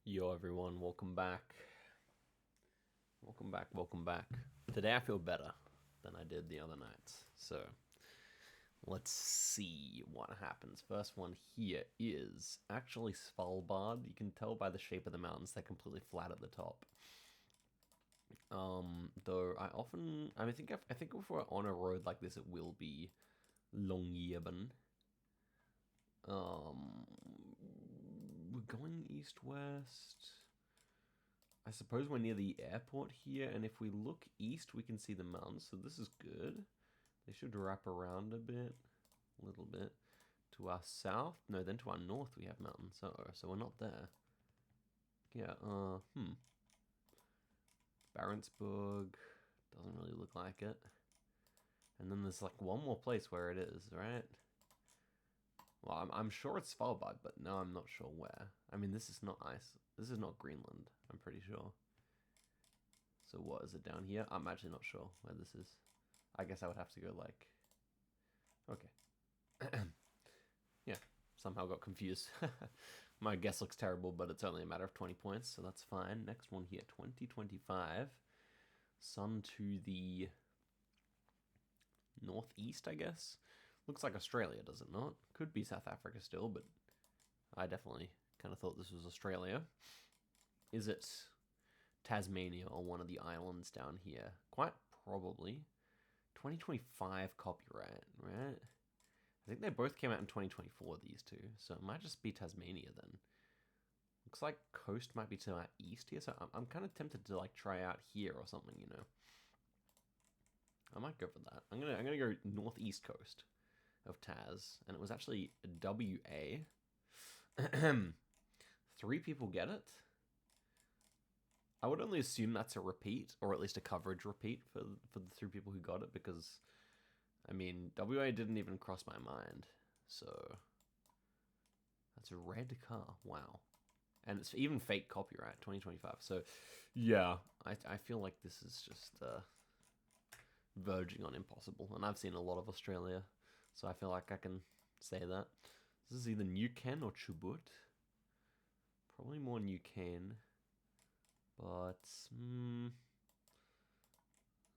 Yo everyone, welcome back. Welcome back. Today I feel better than I did the other nights. So let's see what happens. First one here is actually Svalbard. You can tell by the shape of the mountains, they're completely flat at the top. Though I think if we're on a road like this, it will be Longyearbyen. We're going east-west. I suppose we're near the airport here, and if we look east, we can see the mountains, so this is good. They should wrap around a little bit. To our south, no, then to our north we have mountains. So we're not there. Yeah, Barentsburg, doesn't really look like it. And then there's like one more place where it is, right? Well, I'm sure it's Svalbard, but no, I'm not sure where. I mean, this is not ice. This is not Greenland, I'm pretty sure. So what is it down here? I'm actually not sure where this is. I guess I would have to go like... Okay. Yeah, somehow got confused. My guess looks terrible, but it's only a matter of 20 points, so that's fine. Next one here, 2025. Sun to the northeast, I guess. Looks like Australia, does it not? Could be South Africa still, but I definitely kind of thought this was Australia. Is it Tasmania or one of the islands down here? Quite probably. 2025 copyright, right? I think they both came out in 2024, these two, so it might just be Tasmania then. Looks like coast might be to our east here, so I'm kind of tempted to like try out here or something, you know. I might go for that. I'm gonna go northeast coast of Taz, and it was actually WA. 3 people get it. I would only assume that's a repeat, or at least a coverage repeat for the 3 people who got it, because I mean, WA didn't even cross my mind. So that's a red car. Wow. And it's even fake copyright, 2025. So yeah, I feel like this is just verging on impossible. And I've seen a lot of Australia, so I feel like I can say that. This is either New Ken or Chubut. Probably more New Ken. But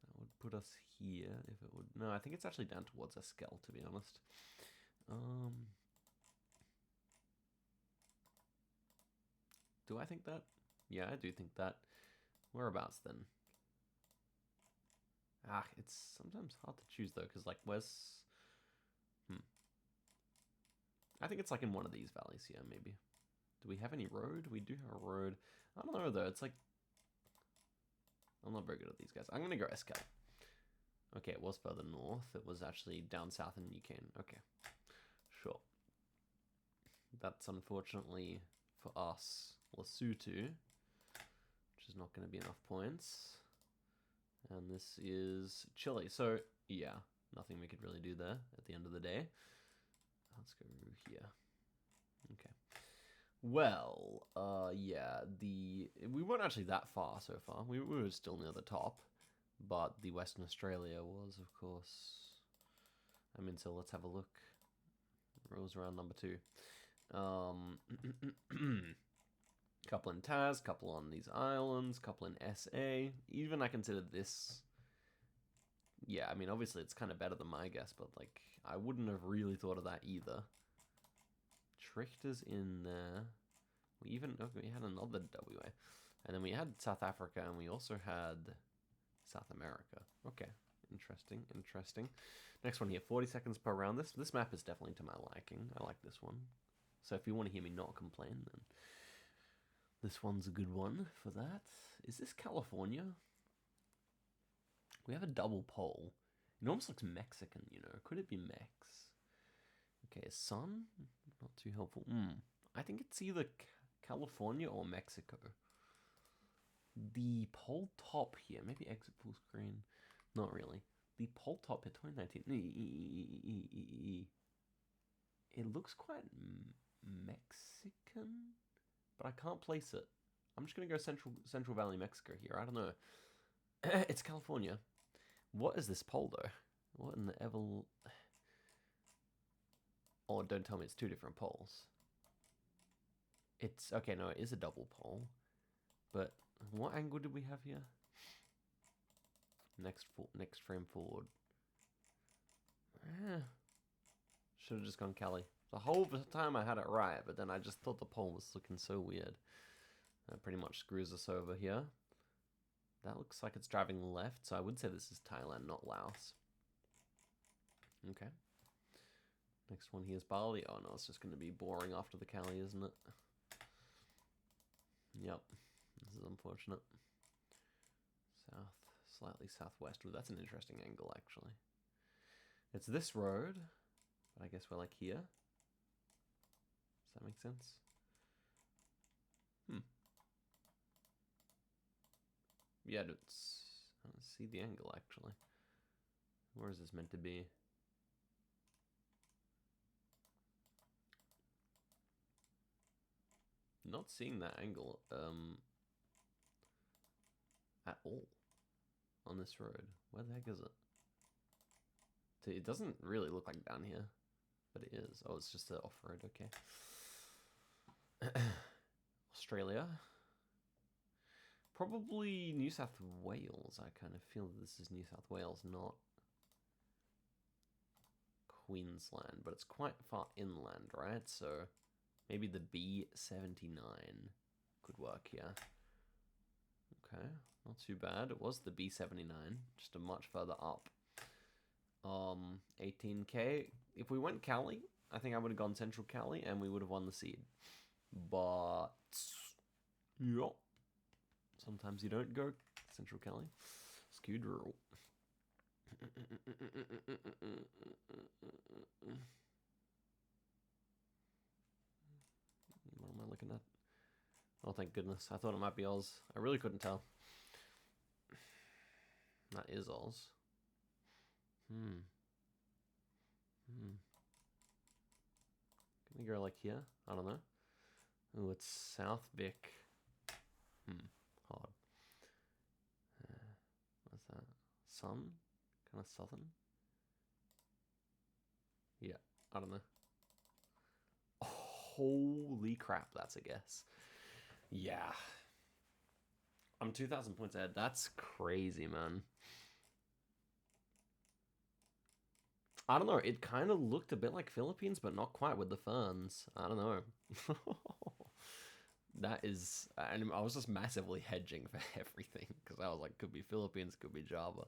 that would put us here if it would. No, I think it's actually down towards Eskel, to be honest. Do I think that? Yeah, I do think that. Whereabouts then? It's sometimes hard to choose though, because like where's... I think it's like in one of these valleys here, maybe. Do we have any road? We do have a road. I don't know though, it's like... I'm not very good at these guys. I'm gonna go Escal. Okay, it was further north. It was actually down south in Yukon. Okay, sure. That's unfortunately for us, Lesotho, which is not going to be enough points. And this is Chile. So, yeah, nothing we could really do there at the end of the day. Let's go here. Okay. Well, yeah, we weren't actually that far so far. We were still near the top, but the Western Australia was, of course... I mean, so let's have a look. Rolls around number 2. Couple in Taz, couple on these islands, couple in SA. Even I consider this... Yeah, I mean, obviously it's kind of better than my guess, but, like, I wouldn't have really thought of that either. Trichter's in there. We had another WA. And then we had South Africa, and we also had South America. Okay, interesting. Next one here, 40 seconds per round. This map is definitely to my liking. I like this one. So if you want to hear me not complain, then this one's a good one for that. Is this California? We have a double pole. It almost looks Mexican, you know. Could it be Mex? Okay, sun? Not too helpful. I think it's either California or Mexico. The pole top here, maybe exit full screen. Not really. The pole top here, 2019. It looks quite Mexican, but I can't place it. I'm just gonna go Central Valley, Mexico here. I don't know. It's California. What is this pole though? What in the evil? Oh, don't tell me it's 2 different poles. It's okay. No, it is a double pole. But what angle did we have here? Next frame forward. Should have just gone Cali. The whole time I had it right, but then I just thought the pole was looking so weird. That pretty much screws us over here. That looks like it's driving left, so I would say this is Thailand, not Laos. Okay. Next one here is Bali. Oh no, it's just going to be boring after the Cali, isn't it? Yep. This is unfortunate. South, slightly southwest. Ooh, that's an interesting angle, actually. It's this road, but I guess we're like here. Does that make sense? Yeah, it's... I don't see the angle, actually. Where is this meant to be? Not seeing that angle at all on this road. Where the heck is it? It doesn't really look like down here, but it is. Oh, it's just an off-road, okay. Australia. Probably New South Wales. I kind of feel that this is New South Wales, not Queensland, but it's quite far inland, right? So maybe the B79 could work here. Okay, not too bad. It was the B79, just a much further up. 18k. If we went Cali, I think I would have gone Central Cali and we would have won the seed. But yeah, sometimes you don't go Central Cali. Skewed rule. What am I looking at? Oh, thank goodness. I thought it might be Oz. I really couldn't tell. That is Oz. Can we go like here? I don't know. Oh, it's South Vic. Hard. What's that? Sun? Kind of southern? Yeah, I don't know. Holy crap, that's a guess. Yeah. I'm 2,000 points ahead. That's crazy, man. I don't know. It kind of looked a bit like Philippines, but not quite with the ferns. I don't know. That is... And I was just massively hedging for everything. Because I was like, could be Philippines, could be Java.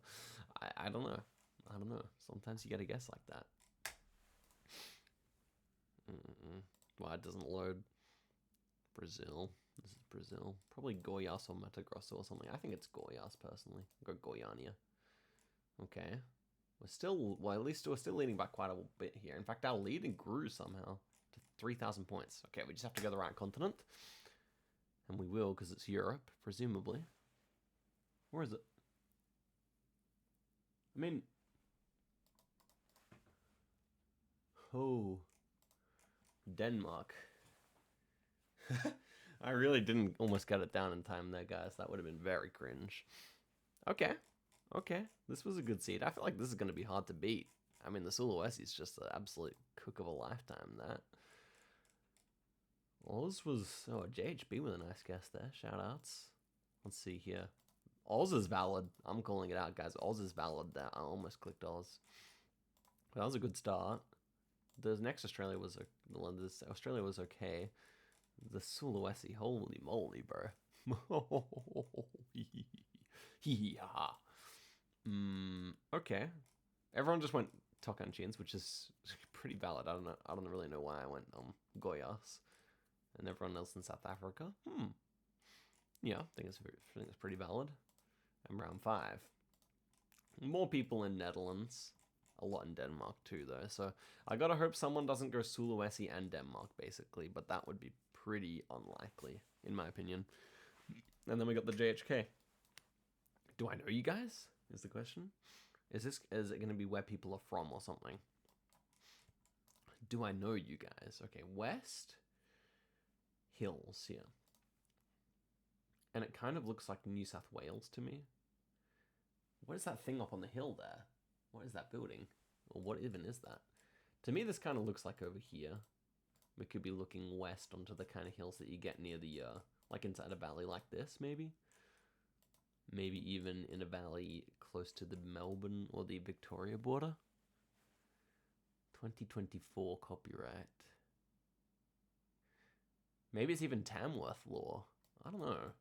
I don't know. I don't know. Sometimes you get a guess like that. Why it doesn't load? Brazil. This is Brazil. Probably Goiás or Mato Grosso or something. I think it's Goiás, personally. Go Goiânia. Okay. We're still, well, at least we're still leading by quite a bit here. In fact, our lead grew somehow to 3,000 points. Okay, we just have to go the right continent. And we will, because it's Europe, presumably. Where is it? I mean... Oh. Denmark. I really didn't almost get it down in time there, guys. That would have been very cringe. Okay. Okay. This was a good seed. I feel like this is going to be hard to beat. I mean, the Sulawesi is just an absolute cook of a lifetime, that. Oz was... Oh, JHB with a nice guess there. Shoutouts. Let's see here. Oz is valid. I'm calling it out, guys. Oz is valid there. I almost clicked Oz. That was a good start. The next Australia was... This Australia was okay. The Sulawesi, holy moly, bro. Okay. Everyone just went Tocantins, which is pretty valid. I don't really know why I went Goiás. And everyone else in South Africa. Yeah, I think it's pretty valid. And round 5. More people in Netherlands. A lot in Denmark too, though. So I gotta hope someone doesn't go Sulawesi and Denmark, basically. But that would be pretty unlikely, in my opinion. And then we got the JHK. Do I know you guys? Is the question. Is it going to be where people are from or something? Do I know you guys? Okay, West Hills here. And it kind of looks like New South Wales to me. What is that thing up on the hill there? What is that building? Or what even is that? To me, this kind of looks like over here. We could be looking west onto the kind of hills that you get near the, like inside a valley like this, maybe? Maybe even in a valley close to the Melbourne or the Victoria border. 2024 copyright. Maybe it's even Tamworth law. I don't know.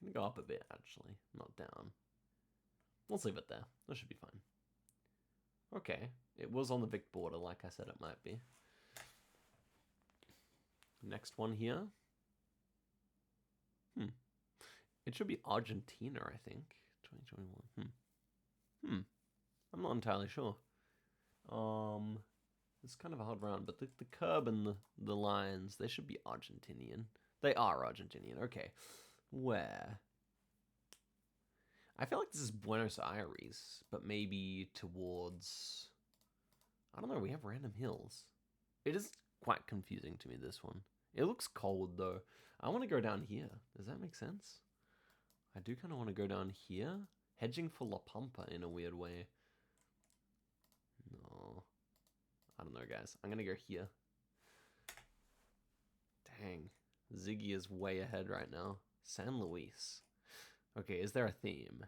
I'm gonna go up a bit, actually, not down. Let's leave it there. That should be fine. Okay, it was on the Vic border, like I said it might be. Next one here. It should be Argentina, I think. 2021. I'm not entirely sure. It's kind of a hard round, but the curb and the lines, they should be Argentinian. They are Argentinian, okay. Where? I feel like this is Buenos Aires, but maybe towards... I don't know, we have random hills. It is quite confusing to me, this one. It looks cold, though. I want to go down here. Does that make sense? I do kind of want to go down here. Hedging for La Pampa in a weird way. No. I don't know, guys. I'm going to go here. Dang. Ziggy is way ahead right now. San Luis. Okay, is there a theme?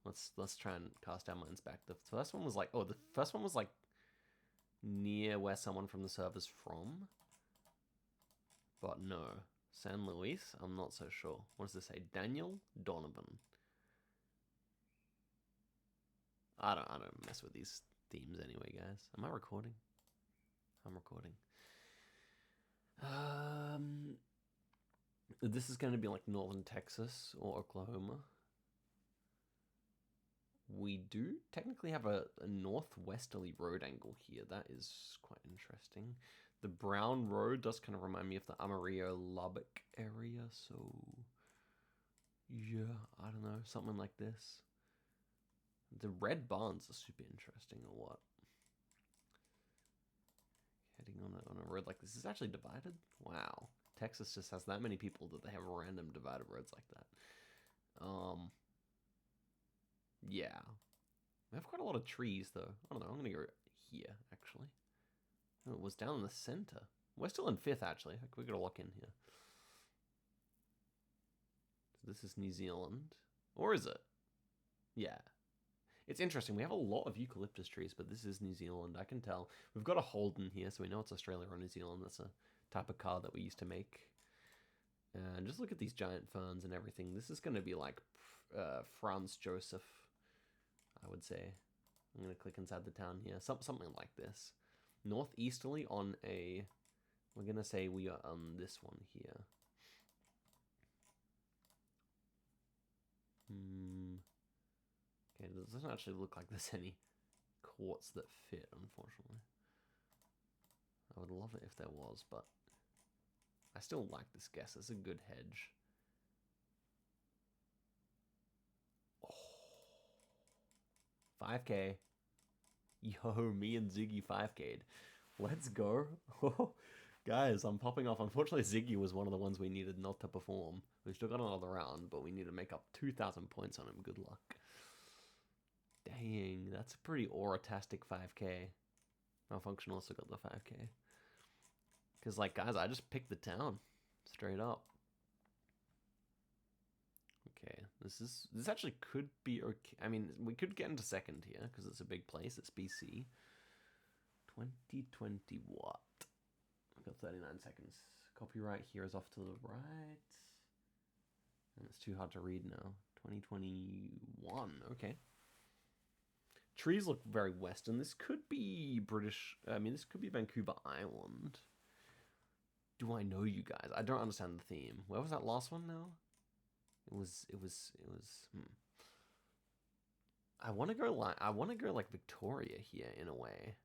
Let's try and cast our minds back. The first one was like... Oh, the first one was like near where someone from the server's from. But no. San Luis? I'm not so sure. What does this say? Daniel Donovan. I don't mess with these themes anyway, guys. Am I recording? I'm recording. This is going to be like northern Texas or Oklahoma. We do technically have a northwesterly road angle here. That is quite interesting. The brown road does kind of remind me of the Amarillo Lubbock area, so yeah, I don't know, something like this. The red barns are super interesting, or what? Heading on a road like this is actually divided? Wow. Texas just has that many people that they have random divided roads like that. Yeah. We have quite a lot of trees, though. I don't know, I'm going to go here, actually. Oh, it was down in the center. We're still in 5th, actually. We got to lock in here. So this is New Zealand. Or is it? Yeah. It's interesting. We have a lot of eucalyptus trees, but this is New Zealand. I can tell. We've got a Holden here, so we know it's Australia or New Zealand. That's a type of car that we used to make. And just look at these giant ferns and everything. This is going to be like Franz Joseph, I would say. I'm going to click inside the town here. Something like this. Northeasterly on a... We're going to say we are on this one here. Okay, it doesn't actually look like there's any courts that fit, unfortunately. I would love it if there was, but I still like this guess. It's a good hedge. Oh, 5K. Yo, me and Ziggy 5K'd. Let's go. Guys, I'm popping off. Unfortunately, Ziggy was one of the ones we needed not to perform. We still got another round, but we need to make up 2,000 points on him. Good luck. Dang, that's a pretty aura-tastic 5K. Malfunction also got the 5K. Because, like, guys, I just picked the town. Straight up. Okay, this actually could be okay. I mean, we could get into 2nd here, because it's a big place. It's BC. 2020 what? I've got 39 seconds. Copyright here is off to the right. And it's too hard to read now. 2021, okay. Trees look very western. This could be British. I mean, this could be Vancouver Island. Do I know you guys? I don't understand the theme. Where was that last one now? It was. I want to go like Victoria here in a way.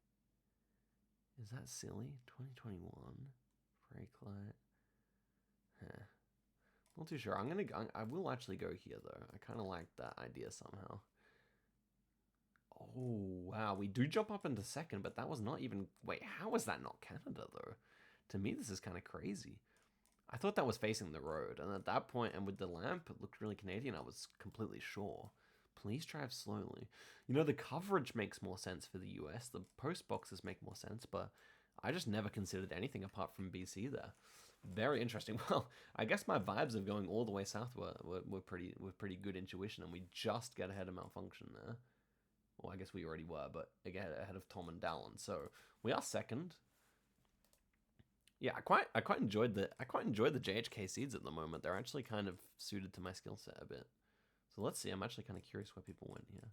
Is that silly? 2021. Break light. Huh. Not too sure. I will actually go here though. I kind of like that idea somehow. Oh, wow. We do jump up into 2nd, but that was not even... Wait, how is that not Canada, though? To me, this is kind of crazy. I thought that was facing the road, and at that point, and with the lamp, it looked really Canadian. I was completely sure. Please drive slowly. You know, the coverage makes more sense for the US. The post boxes make more sense, but I just never considered anything apart from BC there. Very interesting. Well, I guess my vibes of going all the way south were pretty good intuition, and we just get ahead of Malfunction there. Well, I guess we already were, but again ahead of Tom and Dallin. So we are second. Yeah, I quite enjoyed the JHK seeds at the moment. They're actually kind of suited to my skill set a bit. So let's see. I'm actually kind of curious where people went here.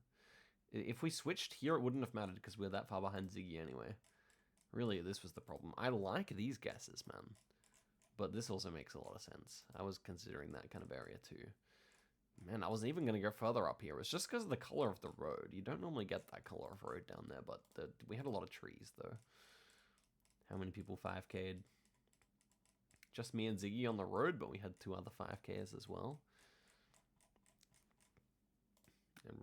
If we switched here, it wouldn't have mattered because we're that far behind Ziggy anyway. Really, this was the problem. I like these guesses, man. But this also makes a lot of sense. I was considering that kind of area too. Man, I wasn't even going to go further up here. It's just because of the color of the road. You don't normally get that color of road down there, but we had a lot of trees, though. How many people 5K'd? Just me and Ziggy on the road, but we had 2 other 5Ks as well. And,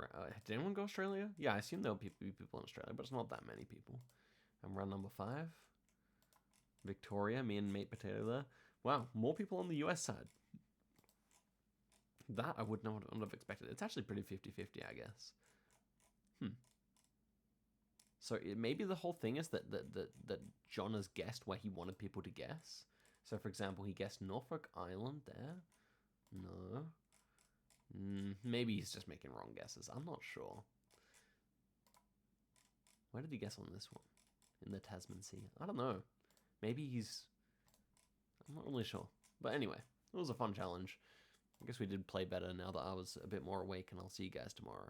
did anyone go Australia? Yeah, I assume there'll be people in Australia, but it's not that many people. And round number 5. Victoria, me and Mate Potato there. Wow, more people on the US side. That I would not have expected. It's actually pretty 50-50, I guess. So maybe the whole thing is that John has guessed where he wanted people to guess. So, for example, he guessed Norfolk Island there. No. Maybe he's just making wrong guesses. I'm not sure. Where did he guess on this one? In the Tasman Sea. I don't know. Maybe he's... I'm not really sure. But anyway, it was a fun challenge. I guess we did play better now that I was a bit more awake, and I'll see you guys tomorrow.